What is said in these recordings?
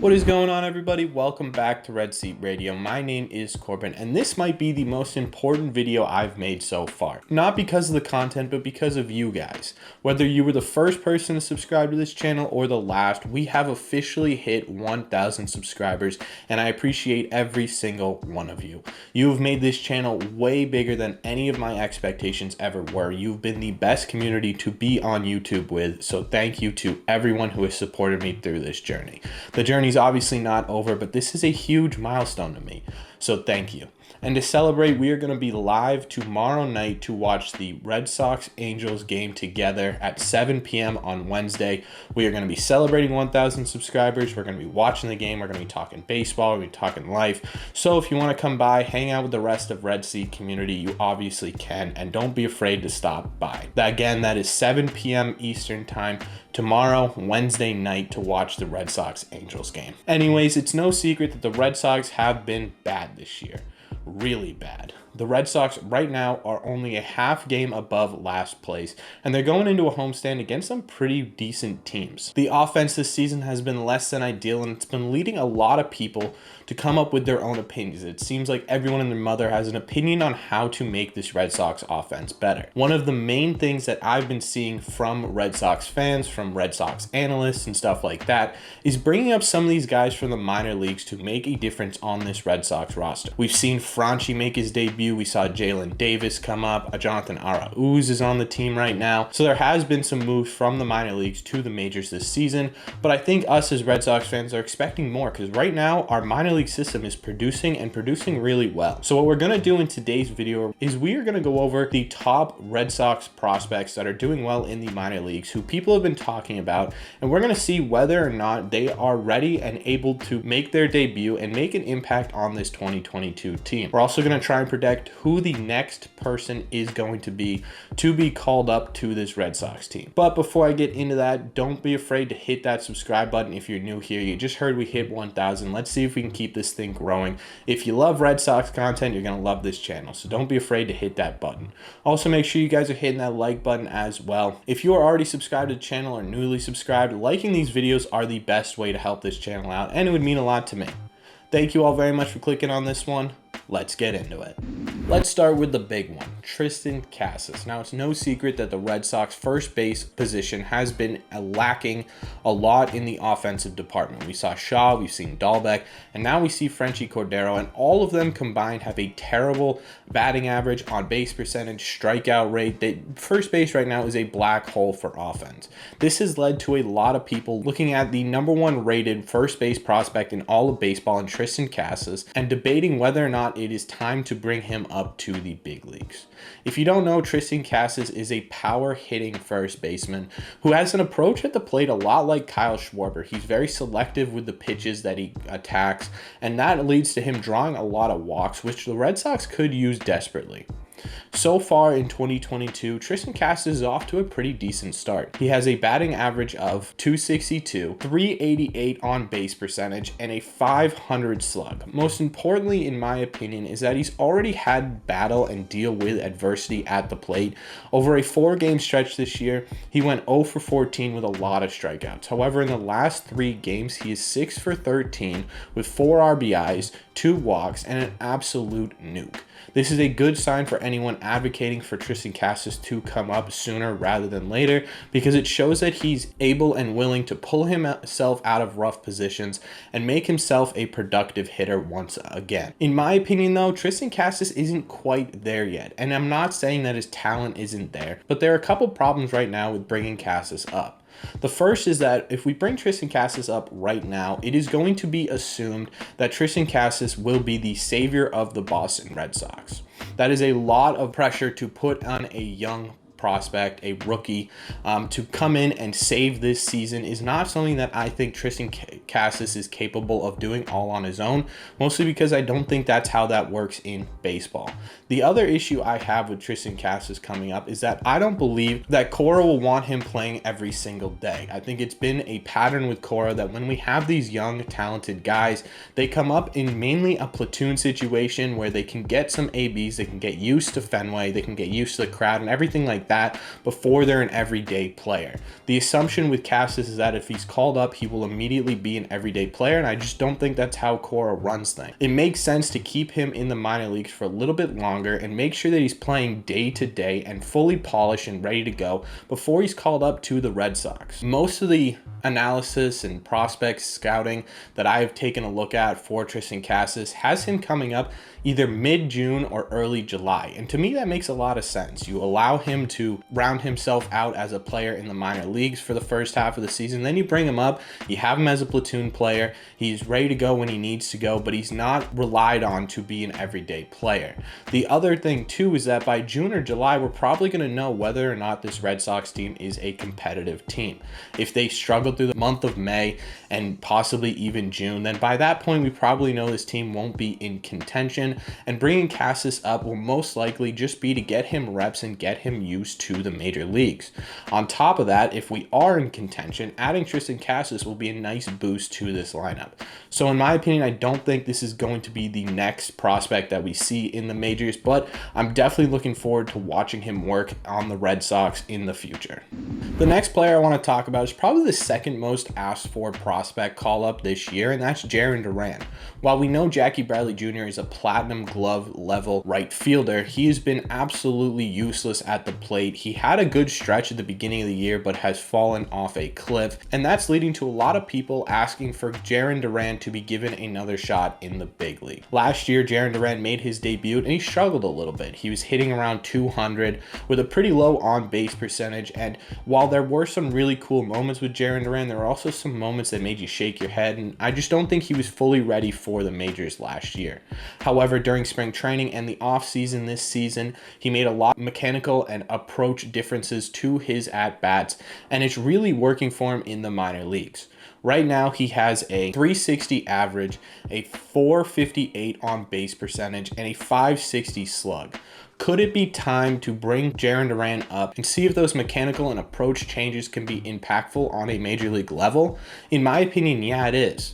What is going on, everybody? Welcome back to Red Seat Radio. My name is Corbin, and this might be the most important video I've made so far. Not because of the content, but because of you guys. Whether you were the first person to subscribe to this channel or the last, we have officially hit 1,000 subscribers, and I appreciate every single one of you. You have made this channel way bigger than any of my expectations ever were. You've been the best community to be on YouTube with, so thank you to everyone who has supported me through this journey. The journey's obviously not over, but this is a huge milestone to me, so thank you. And to celebrate, we are going to be live tomorrow night to watch the Red Sox Angels game together at 7 p.m. on Wednesday. We are going to be celebrating 1,000 subscribers. We're going to be watching the game. We're going to be talking baseball. We're going to be talking life. So if you want to come by, hang out with the rest of Red Seat community, you obviously can. And don't be afraid to stop by. Again, that is 7 p.m. Eastern time tomorrow, Wednesday night, to watch the Red Sox Angels game. Anyways, it's no secret that the Red Sox have been bad this year. Really bad. The Red Sox right now are only a half game above last place, and they're going into a homestand against some pretty decent teams. The offense this season has been less than ideal, and it's been leading a lot of people to come up with their own opinions. It seems like everyone and their mother has an opinion on how to make this Red Sox offense better. One of the main things that I've been seeing from Red Sox fans, from Red Sox analysts and stuff like that, is bringing up some of these guys from the minor leagues to make a difference on this Red Sox roster. We've seen Franchi make his debut. We saw Jalen Davis come up. Jonathan Arauz is on the team right now. So there has been some moves from the minor leagues to the majors this season, but I think us as Red Sox fans are expecting more, because right now our minor league system is producing really well. So what we're going to do in today's video is we are going to go over the top Red Sox prospects that are doing well in the minor leagues, who people have been talking about, and we're going to see whether or not they are ready and able to make their debut and make an impact on this 2022 team. We're also going to try and predict who the next person is going to be called up to this Red Sox team. But before I get into that, don't be afraid to hit that subscribe button if you're new here. You just heard we hit 1,000. Let's see if we can keep this thing growing. If you love Red Sox content, you're going to love this channel, so don't be afraid to hit that button. Also, make sure you guys are hitting that like button as well. If you are already subscribed to the channel or newly subscribed, liking these videos are the best way to help this channel out, and it would mean a lot to me. Thank you all very much for clicking on this one. Let's get into it. Let's start with the big one, Triston Casas. Now, it's no secret that the Red Sox first base position has been lacking a lot in the offensive department. We saw Shaw, we've seen Dahlbeck, and now we see Frenchie Cordero, and all of them combined have a terrible batting average, on base percentage, strikeout rate. First base right now is a black hole for offense. This has led to a lot of people looking at the #1 rated first base prospect in all of baseball in Triston Casas and debating whether or not it is time to bring him up to the big leagues. If you don't know, Triston Casas is a power hitting first baseman who has an approach at the plate a lot like Kyle Schwarber. He's very selective with the pitches that he attacks, and that leads to him drawing a lot of walks, which the Red Sox could use desperately. So far in 2022, Triston Casas is off to a pretty decent start. He has a batting average of .262, .388 on base percentage, and a .500 slug. Most importantly, in my opinion, is that he's already had battle and deal with adversity at the plate. Over a 4-game stretch this year, he went 0 for 14 with a lot of strikeouts. However, in the last 3 games, he is 6 for 13 with 4 RBIs, 2 walks, and an absolute nuke. This is a good sign for anyone advocating for Triston Casas to come up sooner rather than later, because it shows that he's able and willing to pull himself out of rough positions and make himself a productive hitter once again. In my opinion, though, Triston Casas isn't quite there yet, and I'm not saying that his talent isn't there, but there are a couple problems right now with bringing Casas up. The first is that if we bring Triston Casas up right now, it is going to be assumed that Triston Casas will be the savior of the Boston Red Sox. That is a lot of pressure to put on a young prospect, a rookie, to come in and save this season is not something that I think Triston Casas is capable of doing all on his own, mostly because I don't think that's how that works in baseball. The other issue I have with Triston Casas coming up is that I don't believe that Cora will want him playing every single day. I think it's been a pattern with Cora that when we have these young, talented guys, they come up in mainly a platoon situation where they can get some ABs, they can get used to Fenway, they can get used to the crowd and everything like that before they're an everyday player. The assumption with Casas is that if he's called up, he will immediately be an everyday player, and I just don't think that's how Cora runs things. It makes sense to keep him in the minor leagues for a little bit longer and make sure that he's playing day to day and fully polished and ready to go before he's called up to the Red Sox. Most of the analysis and prospects scouting that I have taken a look at for Triston Casas has him coming up either mid-June or early July. And to me, that makes a lot of sense. You allow him to round himself out as a player in the minor leagues for the first half of the season. Then you bring him up, you have him as a platoon player. He's ready to go when he needs to go, but he's not relied on to be an everyday player. The other thing too is that by June or July, we're probably going to know whether or not this Red Sox team is a competitive team. If they struggle through the month of May and possibly even June, then by that point, we probably know this team won't be in contention. And bringing Casas up will most likely just be to get him reps and get him used to the major leagues. On top of that, if we are in contention, adding Triston Casas will be a nice boost to this lineup. So in my opinion, I don't think this is going to be the next prospect that we see in the majors, but I'm definitely looking forward to watching him work on the Red Sox in the future. The next player I want to talk about is probably the second most asked for prospect call up this year, and that's Jaren Duran. While we know Jackie Bradley Jr. is a platinum glove level right fielder, he has been absolutely useless at the plate. He had a good stretch at the beginning of the year, but has fallen off a cliff, and that's leading to a lot of people asking for Jaren Duran to be given another shot in the big league. Last year, Jaren Duran made his debut, and he struggled a little bit. He was hitting around 200 with a pretty low on-base percentage, and while there were some really cool moments with Jaren Duran, there were also some moments that made you shake your head, and I just don't think he was fully ready for the majors last year. However, during spring training and the offseason this season, he made a lot of mechanical and approach differences to his at-bats, and it's really working for him in the minor leagues. Right now, he has a 360 average, a 458 on base percentage, and a 560 slug. Could it be time to bring Jaren Duran up and see if those mechanical and approach changes can be impactful on a major league level? In my opinion, yeah, it is.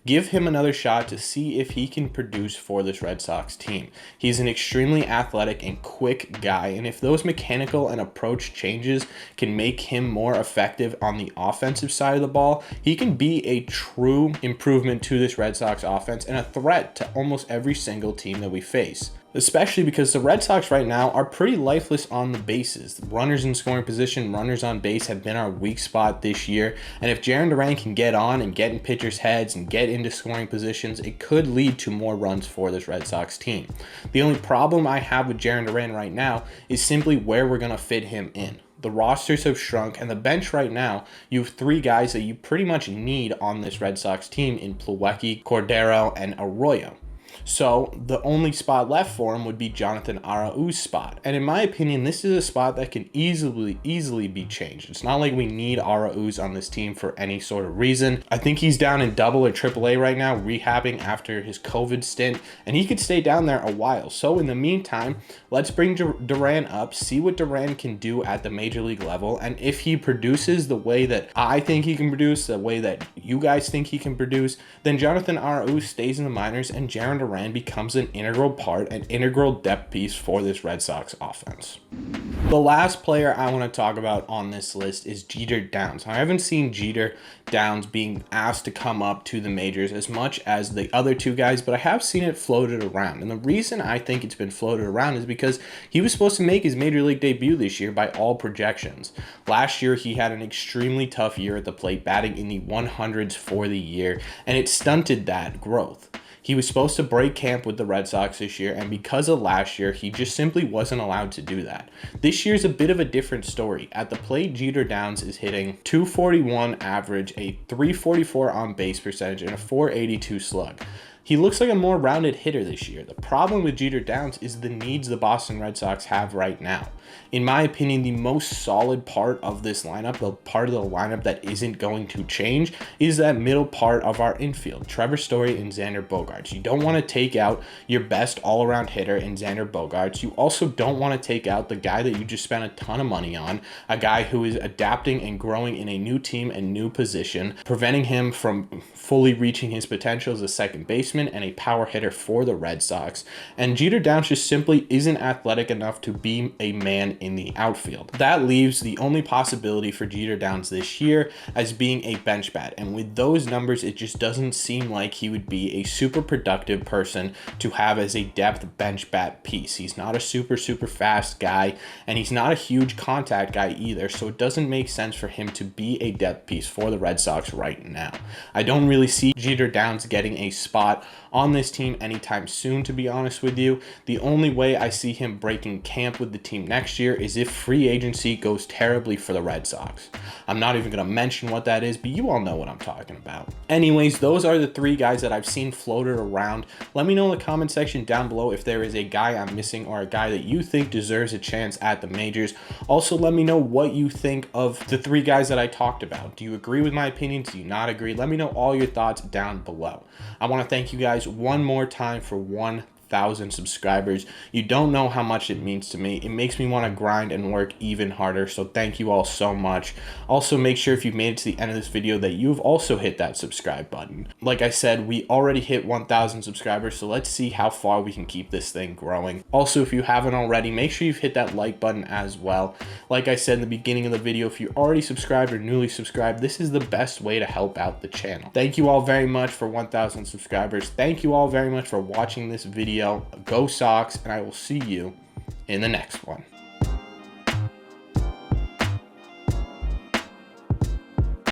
Give him another shot to see if he can produce for this Red Sox team. He's an extremely athletic and quick guy, and if those mechanical and approach changes can make him more effective on the offensive side of the ball, he can be a true improvement to this Red Sox offense and a threat to almost every single team that we face. Especially because the Red Sox right now are pretty lifeless on the bases. The runners in scoring position, runners on base have been our weak spot this year. And if Jaren Duran can get on and get in pitchers' heads and get into scoring positions, it could lead to more runs for this Red Sox team. The only problem I have with Jaren Duran right now is simply where we're going to fit him in. The rosters have shrunk, and the bench right now, you have three guys that you pretty much need on this Red Sox team in Plawecki, Cordero, and Arroyo. So the only spot left for him would be Jonathan Arau's spot. And in my opinion, this is a spot that can easily be changed. It's not like we need Arau's on this team for any sort of reason. I think he's down in Double or AAA right now, rehabbing after his COVID stint, and he could stay down there a while. So in the meantime, let's bring Duran up, see what Duran can do at the major league level, and if he produces the way that I think he can produce, the way that you guys think he can produce, then Jonathan Arau stays in the minors and Jaren Duran becomes an integral part, an integral depth piece for this Red Sox offense. The last player I want to talk about on this list is Jeter Downs. I haven't seen Jeter Downs being asked to come up to the majors as much as the other two guys, but I have seen it floated around. And the reason I think it's been floated around is because he was supposed to make his major league debut this year by all projections. Last year, he had an extremely tough year at the plate, batting in the 100s for the year, and it stunted that growth. He was supposed to break camp with the Red Sox this year, and because of last year, he just simply wasn't allowed to do that. This year's a bit of a different story. At the plate, Jeter Downs is hitting 241 average, a 344 on base percentage, and a 482 slug. He looks like a more rounded hitter this year. The problem with Jeter Downs is the needs the Boston Red Sox have right now. In my opinion, the most solid part of this lineup, the part of the lineup that isn't going to change, is that middle part of our infield, Trevor Story and Xander Bogaerts. You don't want to take out your best all-around hitter in Xander Bogaerts. You also don't want to take out the guy that you just spent a ton of money on, a guy who is adapting and growing in a new team and new position, preventing him from fully reaching his potential as a second baseman and a power hitter for the Red Sox. And Jeter Downs just simply isn't athletic enough to be a man man in the outfield. That leaves the only possibility for Jeter Downs this year as being a bench bat. And with those numbers, it just doesn't seem like he would be a super productive person to have as a depth bench bat piece. He's not a super fast guy, and he's not a huge contact guy either, so it doesn't make sense for him to be a depth piece for the Red Sox right now. I don't really see Jeter Downs getting a spot on this team anytime soon, to be honest with you. The only way I see him breaking camp with the team next year is if free agency goes terribly for the Red Sox. I'm not even going to mention what that is, but you all know what I'm talking about. Anyways, those are the 3 guys that I've seen floated around. Let me know in the comment section down below if there is a guy I'm missing or a guy that you think deserves a chance at the majors. Also, let me know what you think of the 3 guys that I talked about. Do you agree with my opinions? Do you not agree? Let me know all your thoughts down below. I want to thank you guys one more time for 1,000 subscribers. You don't know how much it means to me. It makes me want to grind and work even harder, so thank you all so much. Also, make sure if you've made it to the end of this video that you've also hit that subscribe button. Like I said, we already hit 1,000 subscribers, so let's see how far we can keep this thing growing. Also, if you haven't already, make sure you've hit that like button as well. Like I said in the beginning of the video, if you're already subscribed or newly subscribed, this is the best way to help out the channel. Thank you all very much for 1,000 subscribers. Thank you all very much for watching this video. Go Sox, and I will see you in the next one.